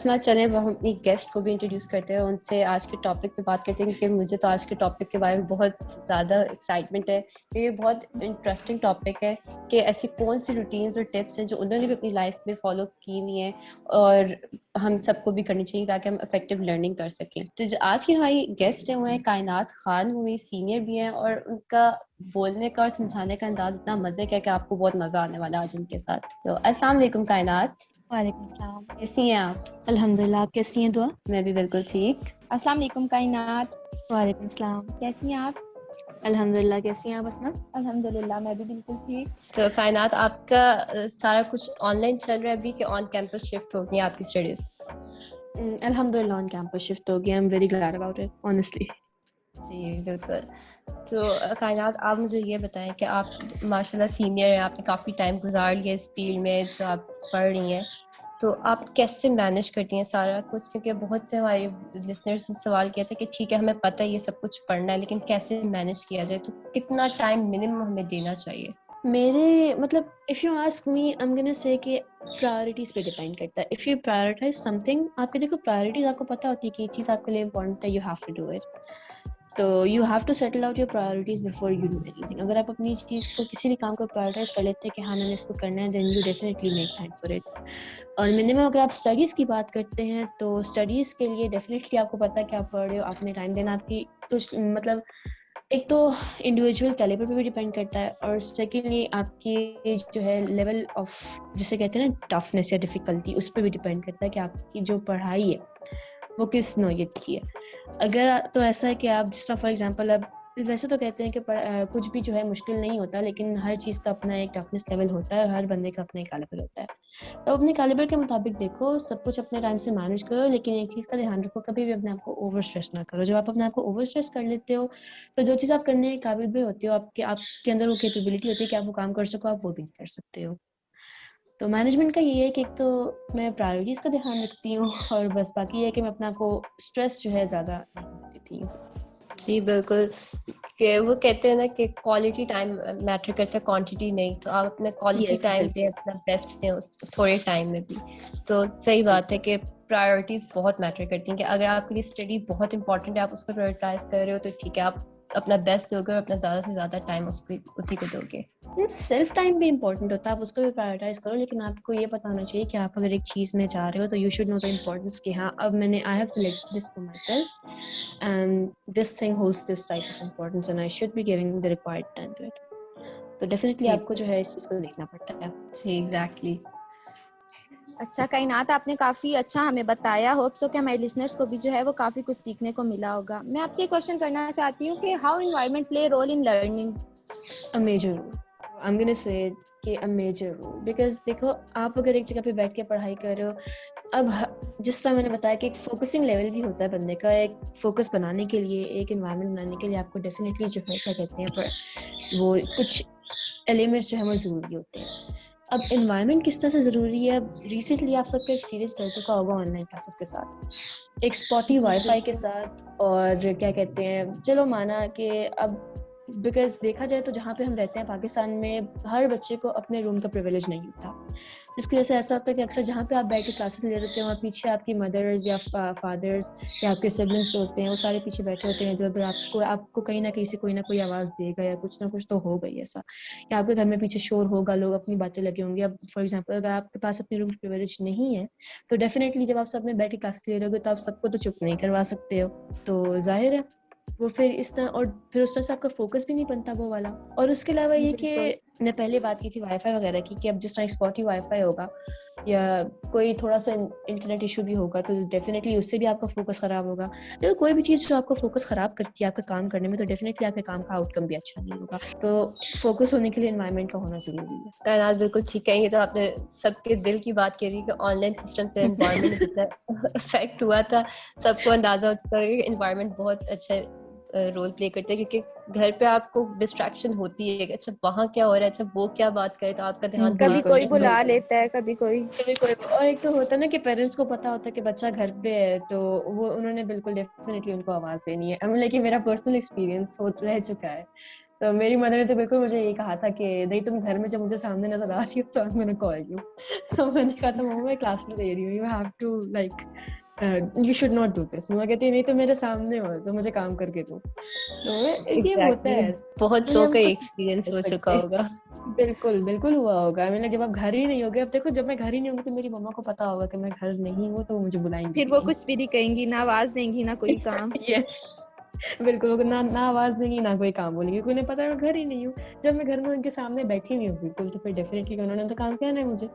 चले अब हम अपनी गेस्ट को भी इंट्रोड्यूस करते हैं, उनसे आज के टॉपिक पे बात करते हैं क्योंकि मुझे तो आज के टॉपिक के बारे में बहुत ज़्यादा एक्साइटमेंट है। ये बहुत इंटरेस्टिंग टॉपिक है कि ऐसी कौन सी रूटीन्स और टिप्स हैं जो उन्होंने भी अपनी लाइफ में फॉलो की हुई हैं और हम सबको भी करनी चाहिए ताकि हम इफेक्टिव लर्निंग कर सकें। तो जो आज की हमारी गेस्ट हैं वो हैं कायनात खान, वो सीनियर भी हैं और उनका बोलने का और समझाने का अंदाज इतना मजे का है कि आपको बहुत मजा आने वाला है आज उनके साथ। तो अस्सलाम वालेकुम कायनात, वालेकुम अस्सलाम। कैसी हैं आप? अल्हम्दुलिल्लाह, आप कैसी हैं? दुआ। मैं भी बिल्कुल ठीक। अस्सलाम वालेकुम कायनात, वालेकुम अस्सलाम। कैसी हैं आप? अल्हम्दुलिल्लाह, कैसी हैं आप अस्मा? अल्हम्दुलिल्लाह मैं भी बिल्कुल ठीक। तो कायनात आपका सारा कुछ ऑनलाइन चल रहा है अभी कि ऑन कैंपस शिफ्ट हो गई है आपकी स्टडीज? अल्हम्दुलिल्लाह ऑन कैंपस शिफ्ट हो गया। I am very glad about it honestly. जी बिल्कुल। तो कायनात आप मुझे ये बताएं कि आप माशाल्लाह सीनियर हैं, आपने काफ़ी टाइम गुजार लिया इस फील्ड में जो आप पढ़ रही हैं, तो आप कैसे मैनेज करती हैं सारा कुछ? क्योंकि बहुत से हमारे लिसनर्स ने सवाल किया था कि ठीक है हमें पता है ये सब कुछ पढ़ना है लेकिन कैसे मैनेज किया जाए, तो कितना टाइम मिनिमम हमें देना चाहिए? मेरे मतलब if you ask me I am gonna say कि प्रायोरिटीज़ पे डिपेंड करता है। इफ़ यू प्रायोरिटाइज समथिंग, आपके देखो प्रायोरिटीज़ आपको पता होती है कि ये चीज़ आपके लिए इम्पोर्टेंट है, you have to do it. तो you have to settle out your priorities before you do anything. अगर आप अपनी चीज़ को, किसी भी काम को प्रायोरिटाइज कर लेते हैं कि हाँ मैंने इसको करना है, then you definitely make time for it. और मिनिमम अगर आप स्टडीज़ की बात करते हैं तो स्टडीज़ के लिए डेफिनेटली आपको पता है कि आप पढ़ रहे हो, आपने टाइम देना। आपकी कुछ मतलब एक तो इंडिविजुअल कैलिबर पे भी डिपेंड करता है और सेकेंडली आपकी जो है लेवल ऑफ, जिसे कहते हैं ना टफनेस या डिफ़िकल्टी, उस पर भी डिपेंड करता है कि आपकी जो पढ़ाई है वो किस नौयत की है। अगर तो ऐसा है कि आप जिस तरह फॉर एग्जांपल, अब वैसे तो कहते हैं कि कुछ भी जो है मुश्किल नहीं होता, लेकिन हर चीज़ का अपना एक टफनेस लेवल होता है और हर बंदे का अपना एक कैलिबर होता है। तो अपने कैलिबर के मुताबिक देखो, सब कुछ अपने टाइम से मैनेज करो, लेकिन एक चीज़ का ध्यान रखो, कभी भी अपने आप को ओवर स्ट्रेस ना करो। जब आप अपने आप को ओवर स्ट्रेस कर लेते हो तो जो चीज़ आप करने के काबिल भी होते हो, आपके अंदर वो कैपेबिलिटी होती है कि आप वो काम कर सको, आप वो भी नहीं कर सकते हो। तो मैनेजमेंट का ये है कि एक तो मैं प्रायोरिटीज़ का ध्यान रखती हूँ और बस बाकी ये है कि मैं अपने आप को स्ट्रेस जो है ज़्यादा नहीं देती हूँ। जी बिल्कुल, कि वो कहते हैं ना कि क्वालिटी टाइम मैटर करता है, क्वांटिटी नहीं। तो आप अपना क्वालिटी यस, टाइम दें, बिल्कुल। अपना बेस्ट दें उस थोड़े टाइम में भी। तो सही बात है कि प्रायोरिटीज़ बहुत मैटर करती हैं कि अगर आपके लिए स्टडी बहुत इंपॉर्टेंट है, आप उसको प्रायोरिटाइज कर रहे हो तो ठीक है, आप अपना बेस्ट दोगे और अपना ज़्यादा से ज़्यादा टाइम उसी को दोगे। सेल्फ टाइम भी इम्पोर्टेंट होता है, आप उसको भी प्रायोरिटाइज करो, लेकिन आपको ये पता होना चाहिए कि आप अगर एक चीज़ में जा रहे हो तो you should know the importance कि हाँ अब मैंने I have selected this for my self and this thing holds this type of importance and I should be giving the required time to it. तो डेफिनेटली जी आपको जो है इस चीज़ को देखना पड़ता है। जी एग्जैक्टली। अच्छा कायनात, आपने काफ़ी अच्छा हमें बताया। होप सो कि हमारे लिसनर्स को भी जो है वो काफ़ी कुछ सीखने को मिला होगा। मैं आपसे एक क्वेश्चन करना चाहती हूँ कि how environment play role in learning? A major role. I'm gonna say कि a major role, because देखो आप अगर एक जगह पे बैठ के पढ़ाई कर रहे हो, जिस तरह मैंने बताया कि एक फोकसिंग लेवल भी होता है बंदे का, एक फोकस बनाने के लिए, एक एनवायरनमेंट बनाने के लिए आपको डेफिनेटली जो है क्या कहते हैं पर वो कुछ एलिमेंट्स जो है वो ज़रूरी होते हैं। अब एनवायरनमेंट किस तरह से ज़रूरी है, अब रिसेंटली आप सबका एक्सपीरियंस चल चुका होगा ऑनलाइन क्लासेस के साथ, एक स्पॉटी वाईफाई के साथ, और क्या कहते हैं, चलो माना कि अब बिकॉज देखा जाए तो जहाँ पे हम रहते हैं पाकिस्तान में, हर बच्चे को अपने रूम का प्रिविलेज नहीं होता, जिसकी वजह से ऐसा होता है कि अक्सर जहाँ पे आप बैठ के क्लासेस ले रहे हो, पीछे आपकी मदर्स या फादर्स या आपके सिबलिंग्स जो होते हैं वो सारे पीछे बैठे होते हैं, जो आपको आपको कहीं ना कहीं से कोई ना कोई आवाज़ देगा या कुछ ना कुछ तो होगा ही ऐसा, या आपके घर में पीछे शोर होगा, लोग अपनी बातें लगे होंगे। अब फॉर एग्जाम्पल अगर आपके पास अपनी रूम की प्रिविलेज नहीं है तो डेफिनेटली जब आप सब में बैठ के क्लास ले रहे होगे तो आप सबको तो चुप नहीं करवा सकते हो, तो जाहिर है वो फिर इस तरह, और फिर उस तरह से आपका फोकस भी नहीं बनता वो वाला। और उसके अलावा ये कि मैं पहले बात की थी वाईफाई वगैरह की, कि अब जिस तरह स्पॉटी वाईफाई होगा या कोई थोड़ा सा इंटरनेट इशू भी होगा तो डेफिनेटली उससे भी आपका फोकस खराब होगा। तो कोई भी चीज़ जो आपका फोकस खराब करती है आपका काम करने में, तो डेफिनेटली आपके काम का आउटकम भी अच्छा नहीं होगा। तो फोकस होने के लिए एनवायरनमेंट का होना जरूरी है। कायनात बिल्कुल ठीक है, ये तो आपने सबके दिल की बात करी कि ऑनलाइन सिस्टम से एनवायरनमेंट जितना इफेक्ट हुआ था, सबको अंदाजा हो चुका है कि एनवायरनमेंट बहुत अच्छा रोल प्ले करते हैं, क्योंकि घर पे आपको डिस्ट्रैक्शन होती है कि अच्छा वहाँ क्या हो रहा है, अच्छा वो क्या बात करे, तो आपका ध्यान कभी वहाँ कोई शिफ्ट बुला होता है। लेता है, कभी कोई। और एक तो होता है ना कि पेरेंट्स को पता होता है कि बच्चा घर पे है, तो वो उन्होंने बिल्कुल डेफिनेटली उनको आवाज देनी है। लेकिन मेरा पर्सनल एक्सपीरियंस हो रह चुका है, तो मेरी मदर ने तो बिल्कुल मुझे यही कहा था कि नहीं तुम घर में जब मुझे सामने नजर आ रही हो तो मैंने कॉल यू। तो मैंने कहा था मम्मा मैं क्लासेस ले रही हूँ, you have to like you should not do this. मम्मा कहती नहीं तो मेरे सामने हो तो मुझे काम करके दो। तो ये होता एग्जैक्टली, है, बहुत ये सौ हम का कुछ एक्सपीरियंस कर हो चुका सकते हैं। होगा। बिल्कुल बिल्कुल हुआ होगा। मैंने जब आप घर ही नहीं होगे, अब देखो जब मैं घर ही नहीं होंगी तो मेरी मम्मा को पता होगा कि मैं घर नहीं हूँ, तो वो मुझे बुलाएंगी फिर भी वो नहीं। कुछ भी नहीं कहेंगी, ना आवाज देंगी, ना कोई काम। ये बिल्कुल, वो ना ना आवाज देंगी ना कोई काम बोलेंगे, क्योंकि उन्हें पता है मैं घर ही नहीं हूँ। जब मैं घर में उनके सामने बैठी हुई हूँ बिल्कुल, तो फिर डेफिनेटली उन्होंने तो काम करना है मुझे,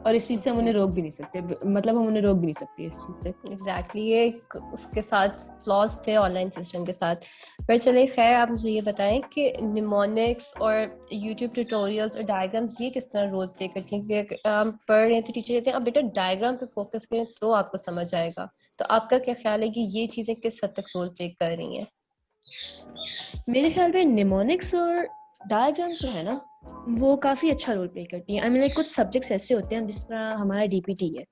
और इस चीज से हम उन्हें रोक भी नहीं सकते। मतलब हम उन्हें रोक भी नहीं सकते इस चीज से। एग्जैक्टली ये उसके साथ फ्लॉज थे ऑनलाइन सिस्टम के साथ। पर चलिए खैर, आप मुझे ये बताएं कि निमोनिक्स और यूट्यूब ट्यूटोरियल्स और डायग्राम्स ये किस तरह रोल प्ले करती हैं, क्योंकि हम पढ़ रहे हैं तो टीचर कहते हैं अब बेटा डायग्राम पे फोकस करें तो आपको समझ आएगा। तो आपका क्या ख्याल है कि ये चीजें किस हद तक रोल प्ले कर रही हैं? मेरे ख्याल में निमोनिक्स और डायग्राम्स जो है ना, वो काफी अच्छा रोल प्ले करती हैं। लाइक कुछ सब्जेक्ट्स ऐसे होते हैं, जिस तरह हमारा डीपीटी है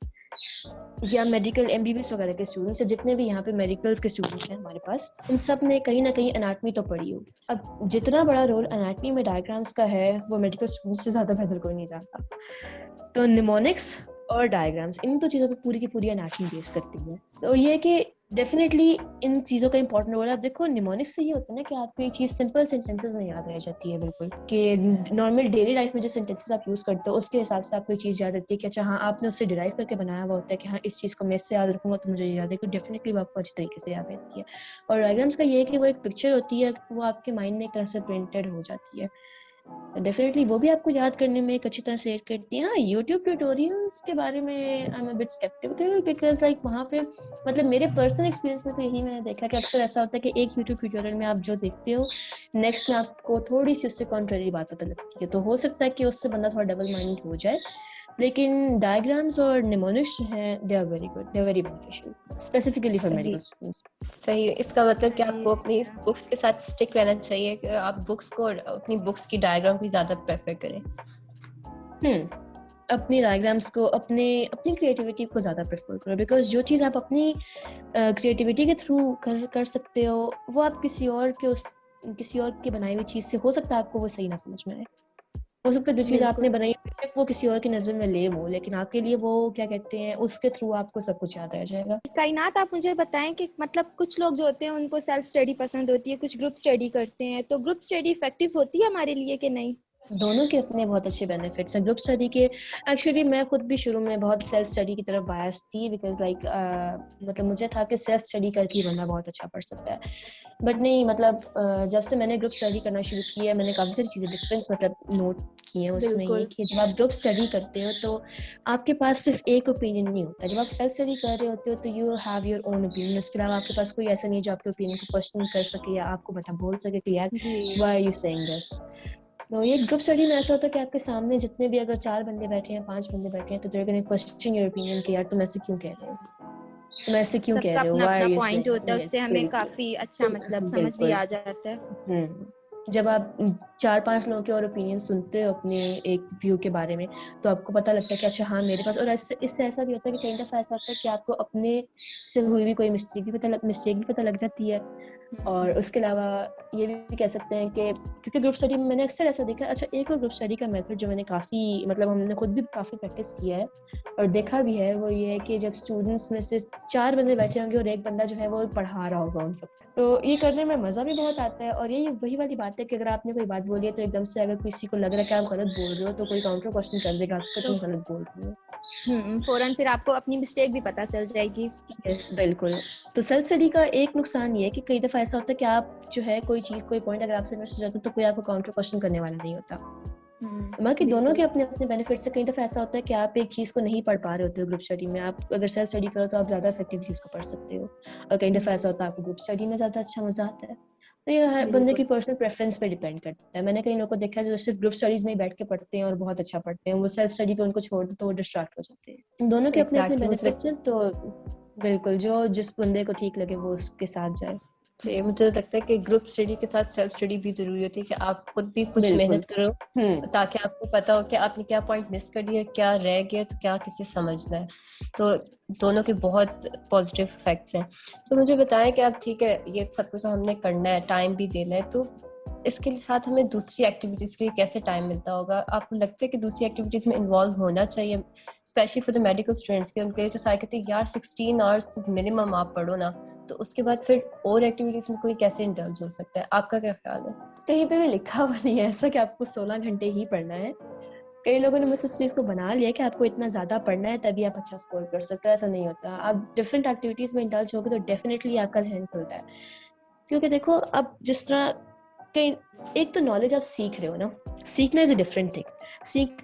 या मेडिकल एमबीबीएस वगैरह के स्टूडेंट्स हैं, जितने भी यहाँ पे मेडिकल्स के स्टूडेंट्स हैं हमारे पास, इन सब ने कहीं ना कहीं एनाटमी तो पढ़ी होगी। अब जितना बड़ा रोल एनाटमी में डायग्राम्स का है, वो मेडिकल स्टूडेंट्स से ज्यादा बेहतर कोई नहीं जानता। तो निमोनिक्स और डायग्राम्स इन दो चीज़ों पे पूरी की पूरी एनाटमी बेस करती है। तो ये कि डेफिनेटली इन चीज़ों का इंपॉर्टेंट रोल है। अब देखो निमोनिक्स से ये होता है ना कि आपको एक चीज़ सिंपल सेंटेंसेस में याद रह जाती है बिल्कुल, कि नॉर्मल डेली लाइफ में जो सेंटेंसेस आप यूज़ करते हो उसके हिसाब से आपको एक चीज़ याद रहती है कि अच्छा हाँ आपने उससे डिराइव करके बनाया हुआ होता है कि हाँ इस चीज़ को मैं इससे याद रखूंगा तो मुझे याद है, कि डेफिनेटली वो आपको अच्छी तरीके से याद रहती है। और डायग्राम्स का ये है कि वो एक पिक्चर होती है, वो आपके माइंड में एक तरह से प्रिंटेड हो जाती है, डेफिनेटली वो भी आपको याद करने में एक अच्छी तरह से एड करती है। हाँ, यूट्यूब ट्यूटोरियल्स के बारे में I am a bit skeptical, because like वहाँ पे मतलब मेरे पर्सनल एक्सपीरियंस में तो यही मैंने देखा कि अक्सर ऐसा होता है कि एक यूट्यूब ट्यूटोरियल में आप जो देखते हो, नेक्स्ट में आपको थोड़ी सी उससे कॉन्ट्ररी बात पता लगती है, तो हो सकता है कि उससे बंदा थोड़ा डबल माइंडेड हो जाए। लेकिन डायग्राम्स और निमोनिक्स जो हैं they are very good, they are very beneficial specifically for सही मेडिकल स्टूडेंट्स। सही। इसका मतलब कि ये आपको अपनी बुक्स के साथ स्टिक रहना चाहिए, कि आप बुक्स को और अपनी बुक्स की डायग्राम को ज्यादा प्रेफर करें। अपनी डायग्राम्स को, अपने अपनी क्रिएटिविटी को ज़्यादा प्रेफर करो, बिकॉज जो चीज़ आप अपनी क्रिएटिविटी के थ्रू कर सकते हो, वो आप किसी और की बनाई हुई चीज़ से हो सकता है आपको वो सही ना समझ में आए। हो सकता है जो चीज़ आपने बिल्कुल। बनाई है वो किसी और की नज़र में लेम हो, लेकिन आपके लिए वो क्या कहते हैं, उसके थ्रू आपको सब कुछ याद रह जाएगा। कायनात, आप मुझे बताएं कि मतलब कुछ लोग जो होते हैं उनको सेल्फ स्टडी पसंद होती है, कुछ ग्रुप स्टडी करते हैं, तो ग्रुप स्टडी इफेक्टिव होती है हमारे लिए कि नहीं? दोनों के अपने बहुत अच्छे बेनिफिट्स हैं। ग्रुप स्टडी के एक्चुअली मैं खुद भी शुरू में बहुत सेल्फ स्टडी की तरफ बायस थी, बिकॉज लाइक मतलब मुझे था कि सेल्फ स्टडी करके ही बंदा बहुत अच्छा पढ़ सकता है, बट नहीं मतलब जब से मैंने ग्रुप स्टडी करना शुरू किया, मैंने काफ़ी सारी चीज़ें डिफरेंस मतलब नोट की हैं। उसमें ये बिल्कुल। कि जब आप ग्रुप स्टडी करते हो तो आपके पास सिर्फ एक ओपिनियन नहीं होता। जब आप सेल्फ स्टडी कर रहे होते हो तो you have your own opinion, उसके अलावा आपके पास कोई ऐसा नहीं है जो आपके ओपिनियन को क्वेश्चन कर सके या आपको मतलब बोल सके कि यार जी। Why are you saying this. तो ये ग्रुप स्टडी में ऐसा होता है कि आपके सामने जितने भी अगर 4 बंदे बैठे हैं, 5 बंदे बैठे हैं, तो they're gonna question your opinion कि यार तुम ऐसे क्यों कह रहे हो, तुम ऐसे क्यों कह सबका रहे हो, अपना व्हाई आर अपना यू पॉइंट होता है, सेइंग। उससे यस हमें बिल्कुल काफी अच्छा मतलब समझ भी बिल्कुल। आ जाता है। जब आप 4-5 लोगों के और ओपिनियन सुनते हो अपने एक व्यू के बारे में, तो आपको पता लगता है कि अच्छा हाँ मेरे पास, और इससे ऐसा भी होता है कि कई दफ़ा ऐसा होता है कि आपको अपने से हुई भी कोई मिस्टेक भी पता लग जाती है। और उसके अलावा ये भी कह सकते हैं कि क्योंकि ग्रुप स्टडी में मैंने अक्सर ऐसा देखा, अच्छा एक और ग्रुप स्टडी का मेथड जो मैंने काफ़ी मतलब हमने खुद भी काफ़ी प्रैक्टिस किया है और देखा भी है, वो ये है कि जब स्टूडेंट्स में से 4 बंदे बैठे होंगे और एक बंदा जो है वो पढ़ा रहा होगा उन सब, तो ये करने में मज़ा भी बहुत आता है। और ये वही वाली बात है कि अगर आपने कोई बात बोली है तो एकदम से अगर किसी को लग रहा है कि आप गलत बोल रहे हो, तो कोई काउंटर क्वेश्चन कर देगा आपको तो तुम गलत बोल रहे हो। फौरन फिर आपको अपनी मिस्टेक भी पता चल जाएगी। यस बिल्कुल। तो सेल्फ स्टडी का एक नुकसान ये है कि कई दफ़ा ऐसा होता है कि आप जो है कोई चीज़, कोई पॉइंट अगर आपसे मिस हो जाता है तो कोई आपको काउंटर क्वेश्चन करने वाला नहीं होता। बाकी दोनों के बिल्कुल। अपने अपने बेनिफिट्स है। कई दफ़ा ऐसा होता है कि आप एक चीज़ को नहीं पढ़ पा रहे होते हो ग्रुप स्टडी में, आप अगर सेल्फ स्टडी करो तो आप ज़्यादा इफेक्टिवली उसको पढ़ सकते हो, और कई दफ़ा ऐसा होता है आपको ग्रुप स्टडी में ज़्यादा अच्छा मज़ा आता है। तो ये हर बंदे की बिल्कुल। पर्सनल प्रेफरेंस पे डिपेंड करता है। मैंने कई लोगों को देखा है जो सिर्फ ग्रुप स्टडीज में ही बैठ के पढ़ते हैं और बहुत अच्छा पढ़ते हैं, वो सेल्फ स्टडी पे उनको छोड़ दो तो वो डिस्ट्रैक्ट हो जाते हैं। दोनों के अपने अपने एग्जैक्टली, मुझे बेनिफिट्स हैं, तो बिल्कुल जो जिस बंदे को ठीक लगे वो उसके साथ जाए। जी, मुझे लगता है कि ग्रुप स्टडी के साथ सेल्फ स्टडी भी जरूरी होती है कि आप खुद भी कुछ बिल्कुल। मेहनत करो ताकि आपको पता हो कि आपने क्या पॉइंट मिस कर दिया, क्या रह गया, तो क्या किसे समझना है। तो दोनों के बहुत पॉजिटिव इफेक्ट्स हैं। तो मुझे बताएं कि आप ठीक है ये सब कुछ हमने करना है, टाइम भी देना है, तो इसके साथ हमें दूसरी एक्टिविटीज के लिए कैसे टाइम मिलता होगा? आपको लगता है कि दूसरी एक्टिविटीज में इन्वॉल्व होना चाहिए, specially for the medical students के उनके लिए जो सारे कहते हैं यार 16 आवर्स तो मिनिमम आप पढ़ो ना, तो उसके बाद फिर और एक्टिविटीज में कोई कैसे इंडल्ज हो सकता है? आपका क्या ख्याल है? कहीं पे भी लिखा हुआ नहीं है ऐसा कि आपको 16 घंटे ही पढ़ना है। कई लोगों ने बस इस चीज़ को बना लिया कि आपको इतना ज़्यादा पढ़ना है तभी आप अच्छा स्कोर कर सकते हो। ऐसा नहीं होता। आप डिफरेंट एक्टिविटीज़ में इंडल्ज होगे तो डेफिनेटली आपका ज़हन खुलता है। क्योंकि देखो अब जिस तरह कहीं एक तो नॉलेज आप सीख रहे हो ना, सीखना इज अ डिफरेंट थिंग।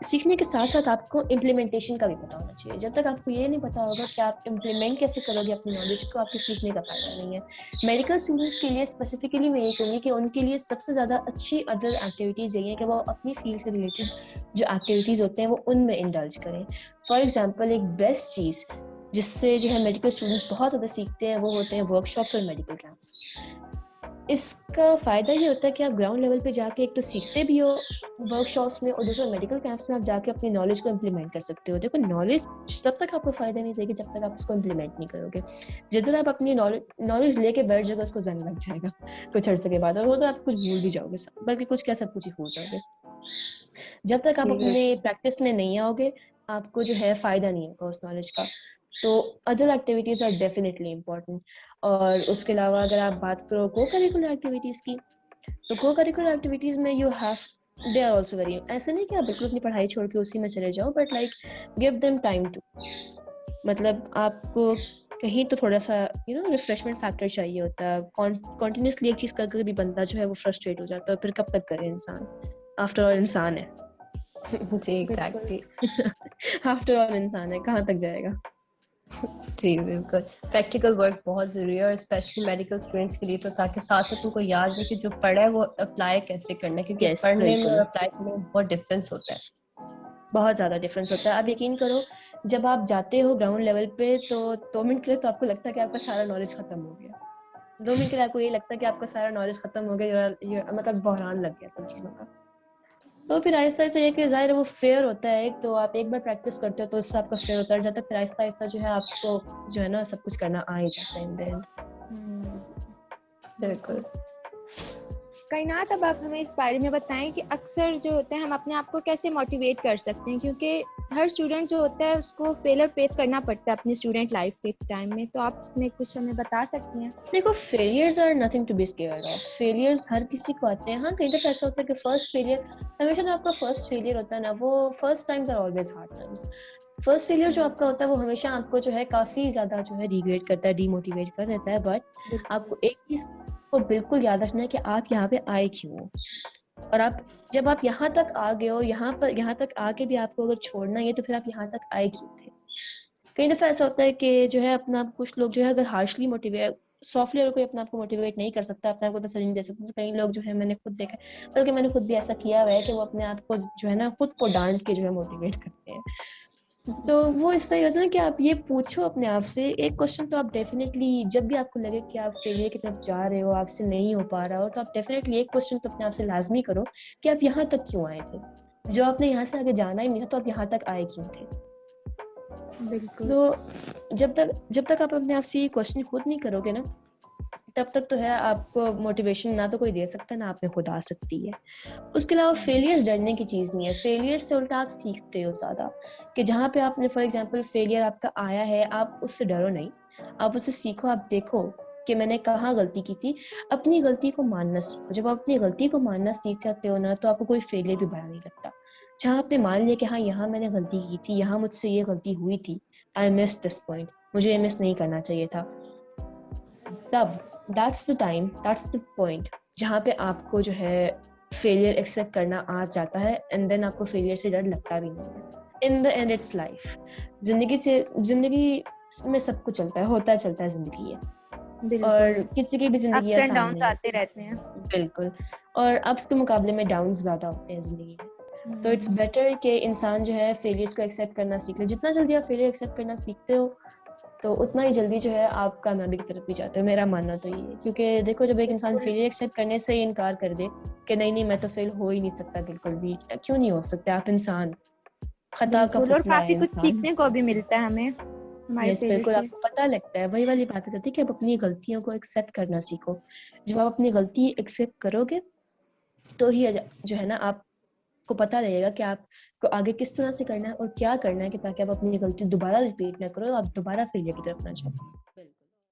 सीखने के साथ साथ आपको इम्प्लीमेंटेशन का भी पता होना चाहिए। जब तक आपको ये नहीं पता होगा कि आप इम्प्लीमेंट कैसे करोगे अपनी नॉलेज को, आपके सीखने का फायदा नहीं है। मेडिकल स्टूडेंट्स के लिए स्पेसिफिकली मैं ये कहूँगी कि उनके लिए सबसे ज़्यादा अच्छी अदर एक्टिविटीज़ यही है कि वो अपनी फील्ड से रिलेटेड जो एक्टिविटीज़ होते हैं वो उनमें इंडल्ज करें। फॉर एग्जाम्पल एक बेस्ट चीज़ जिससे जो है मेडिकल स्टूडेंट्स बहुत ज़्यादा सीखते हैं वो होते हैं वर्कशॉप्स और मेडिकल कैंप्स। इसका फ़ायदा ये होता है कि आप ग्राउंड लेवल पे जाके एक तो सीखते भी हो वर्कशॉप्स में, और दूसरा मेडिकल कैंप्स में आप जाके अपनी नॉलेज को इम्प्लीमेंट कर सकते हो। देखो नॉलेज तब तक आपको फ़ायदा नहीं देगी जब तक आप उसको इम्प्लीमेंट नहीं करोगे। जिधर आप अपनी नॉलेज लेके बैठ जाओगे उसको जंग लग जाएगा कुछ अर्से के बाद, और हो तो आप कुछ भूल भी जाओगे, बल्कि कुछ क्या सब कुछ ही भूल जाओगे। जब तक आप अपने प्रैक्टिस में नहीं आओगे आपको जो है फ़ायदा नहीं होगा उस नॉलेज का। तो other activities are definitely important. और उसके अलावा अगर आप बात करो को करिकुलर एक्टिविटीज़ की, तो को करिकुलर एक्टिविटीज़ में you have they are also very, ऐसे नहीं कि आप बिल्कुल अपनी पढ़ाई छोड़ के उसी में चले जाओ, but like give them time to, मतलब आपको कहीं तो थोड़ा सा रिफ्रेशमेंट फैक्टर चाहिए होता है। कॉन्टिन्यूसली एक चीज़ कर कर भी बंदा जो है वो फ्रस्ट्रेट हो जाता है, फिर कब तक करे इंसान, आफ्टर ऑल इंसान है। जी एग्जैक्टली। आफ्टर ऑल इंसान है, कहाँ तक जाएगा। जी बिल्कुल, प्रैक्टिकल वर्क बहुत ज़रूरी है और स्पेशली मेडिकल स्टूडेंट्स के लिए, तो ताकि साथ साथ उनको याद रहे कि जो पढ़ा है वो अप्लाई कैसे करना है, क्योंकि Yes, पढ़ने में और बिल्कुल अप्लाई करने में बहुत डिफरेंस होता है। बहुत ज़्यादा डिफरेंस होता है। आप यकीन करो जब आप जाते हो ग्राउंड लेवल पे तो 2 मिनट के लिए तो आपको लगता है कि आपका सारा नॉलेज खत्म हो गया। 2 मिनट के लिए आपको ये लगता है कि आपका सारा नॉलेज खत्म हो गया, मतलब बहरान लग गया सब चीज़ों का। तो फिर आहिस्ता आहिस्ता ये कि ज़ाहिर है वो फेयर होता है, एक तो आप एक बार प्रैक्टिस करते हो तो उससे आपका फेयर होता जाता है, फिर आहिस्ता आहिस्ता जो है आपको जो है ना सब कुछ करना आ ही जाता है इन द एंड। बिल्कुल। कायनात, अब आप हमें इस बारे में बताएं कि अक्सर जो होते हैं हम अपने आप को कैसे मोटिवेट कर सकते हैं, क्योंकि हर स्टूडेंट जो होता है उसको फेलियर फेस करना पड़ता है अपनी स्टूडेंट लाइफ के टाइम में, तो आप इसमें कुछ हमें बता सकती हैं? देखो failures are nothing to be scared of. Failures हर किसी को आते हैं। हाँ कई दफा ऐसा होता है कि फर्स्ट फेलियर, हमेशा जो आपका फर्स्ट फेलियर होता है ना वो first times are always hard times. First failure जो आपका होता है वो हमेशा आपको जो है काफी ज्यादा जो है रिग्रेट करता है, डीमोटिवेट कर देता है, बट आपको एक चीज को बिल्कुल याद रखना है कि आप यहाँ पे आए क्यों हो, और आप जब आप यहाँ तक आ गए हो, यहाँ तक आके भी आपको अगर छोड़ना है तो फिर आप यहाँ तक आए क्यों थे। कई दफा ऐसा होता है कि जो है अपना कुछ लोग जो है अगर हार्शली मोटिवेट, सॉफ्टली अगर कोई अपने आप को मोटिवेट नहीं कर सकता, अपने आप को तसल्ली नहीं दे सकता, तो कई लोग जो है मैंने खुद देखा है, बल्कि मैंने खुद भी ऐसा किया हुआ है कि वो अपने आप को जो है ना खुद को डांट के जो है मोटिवेट करते हैं। तो वो इस तरह होता है ना कि आप ये पूछो अपने आप से एक क्वेश्चन, तो आप डेफिनेटली जब भी आपको लगे कि आप फेलियर की तरफ जा रहे हो, आपसे नहीं हो पा रहा हो, तो आप डेफिनेटली एक क्वेश्चन तो अपने आप से लाजमी करो कि आप यहाँ तक क्यों आए थे। जो आपने यहाँ से आगे जाना ही नहीं था तो आप यहाँ तक आए क्यों थे। बिल्कुल। तो जब तक आप अपने आप से ये क्वेश्चन खुद नहीं करोगे ना, तब तक तो है आपको मोटिवेशन ना तो कोई दे सकता ना आप में खुद आ सकती है। उसके अलावा फेलियर्स डरने की चीज़ नहीं है, फेलियर से उल्टा आप सीखते हो ज़्यादा, कि जहाँ पे आपने फॉर एग्जांपल फेलियर आपका आया है, आप उससे डरो नहीं, आप उससे सीखो। आप देखो कि मैंने कहाँ गलती की थी, अपनी गलती को मानना सीखो। जब आप अपनी गलती को मानना सीख जाते हो ना, तो आपको कोई फेलियर भी बड़ा नहीं लगता। जहाँ आपने मान लिया कि हाँ यहाँ मैंने गलती की थी, यहाँ मुझसे ये गलती हुई थी, आई मिस दिस पॉइंट, मुझे ये मिस नहीं करना चाहिए था, तब that's the time, that's the point जहाँ पे आपको जो है फेलियर एक्सेप्ट करना आ जाता है, एंड देन आपको फेलियर से डर लगता भी नहीं है। In the end it's life, जिंदगी में सब कुछ चलता है, होता चलता है, जिंदगी है, और किसी की भी जिंदगी अप्स एंड आसान डाउन्स नहीं है। आते रहते हैं। बिल्कुल, और अप्स के मुकाबले में डाउन्स ज्यादा होते हैं जिंदगी में। तो इट्स बेटर कि इंसान जो है फेलियर्स को एक्सेप्ट करना सीख ले। जितना जल्दी आप फेलियर एक्सेप्ट करना सीखते हो तो उतना ही जल्दी जो है आप कामयाबी की तरफ भी जाते हो। मेरा मानना तो ये है, क्योंकि देखो जब एक इंसान फेलियर एक्सेप्ट करने से ही इनकार कर दे कि नहीं नहीं मैं तो फेल हो ही नहीं सकता बिल्कुल भी, क्यों नहीं हो सकता, आप इंसान, खता का बिल्कुल, और पुतला है काफी कुछ इंसान। सीखने को भी मिलता है हमें हमारे यस फेलियर बिल्कुल, से। आपको पता लगता है, वही वाली बात है जाती है कि आप अपनी गलतियों को एक्सेप्ट करना सीखो। जब आप अपनी गलती एक्सेप्ट करोगे तो ही जो है ना आपको पता लगेगा कि आपको आगे किस तरह से करना है और क्या करना है, कि ताकि आप अपनी गलती दोबारा रिपीट ना करो, आप दोबारा फेलियर की तरफ ना जाओ।